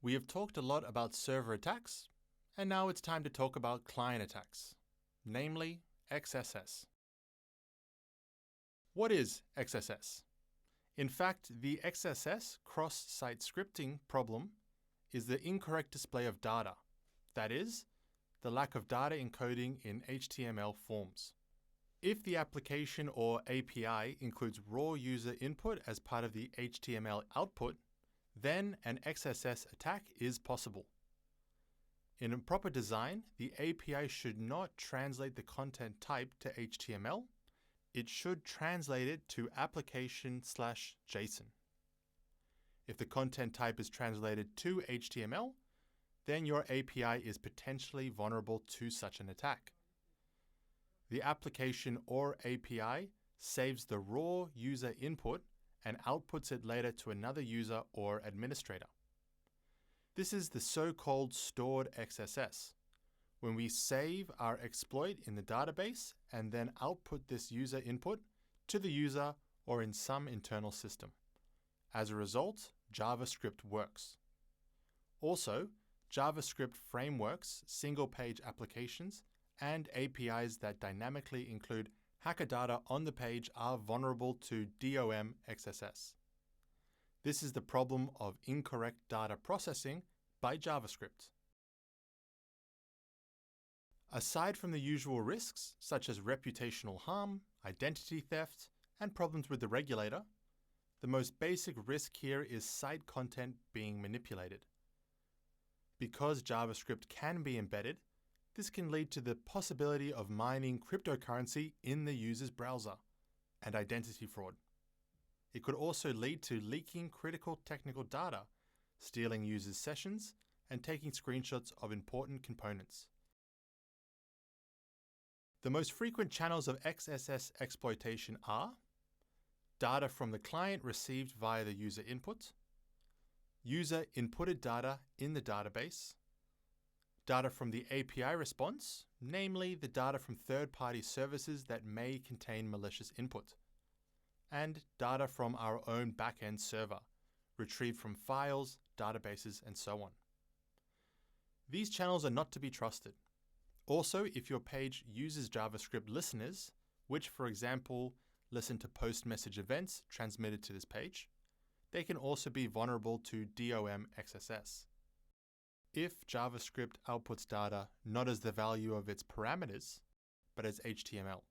We have talked a lot about server attacks, and now it's time to talk about client attacks, namely XSS. What is XSS? In fact, the XSS cross-site scripting problem is the incorrect display of data, that is, the lack of data encoding in HTML forms. If the application or API includes raw user input as part of the HTML output, then an XSS attack is possible. In a proper design, the API should not translate the content type to HTML. It should translate it to application/JSON. If the content type is translated to HTML, then your API is potentially vulnerable to such an attack. The application or API saves the raw user input and outputs it later to another user or administrator. This is the so-called stored XSS, when we save our exploit in the database and then output this user input to the user or in some internal system. As a result, JavaScript works. Also, JavaScript frameworks, single-page applications, and APIs that dynamically include hacker data on the page are vulnerable to DOM XSS. This is the problem of incorrect data processing by JavaScript. Aside from the usual risks, such as reputational harm, identity theft, and problems with the regulator, the most basic risk here is site content being manipulated. Because JavaScript can be embedded, this can lead to the possibility of mining cryptocurrency in the user's browser and identity fraud. It could also lead to leaking critical technical data, stealing users' sessions, and taking screenshots of important components. The most frequent channels of XSS exploitation are data from the client received via the user input, user inputted data in the database, data from the API response, namely the data from third-party services that may contain malicious input, and data from our own back-end server, retrieved from files, databases, and so on. These channels are not to be trusted. Also, if your page uses JavaScript listeners, which, for example, listen to post-message events transmitted to this page, they can also be vulnerable to DOM XSS. If JavaScript outputs data not as the value of its parameters, but as HTML.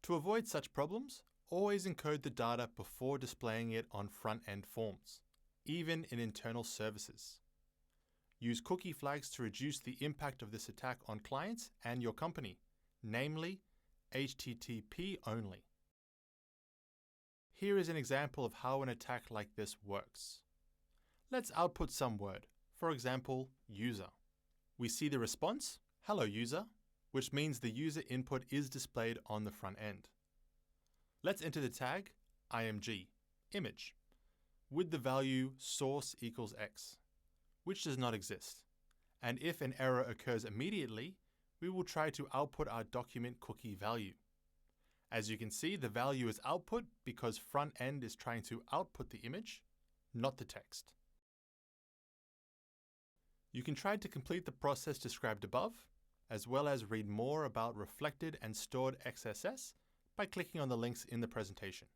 To avoid such problems, always encode the data before displaying it on front-end forms, even in internal services. Use cookie flags to reduce the impact of this attack on clients and your company, namely HTTP only. Here is an example of how an attack like this works. Let's output some word, for example, user. We see the response, hello user, which means the user input is displayed on the front end. Let's enter the tag img, image, with the value source equals x, which does not exist. And if an error occurs immediately, we will try to output our document cookie value. As you can see, the value is output because front end is trying to output the image, not the text. You can try to complete the process described above, as well as read more about reflected and stored XSS by clicking on the links in the presentation.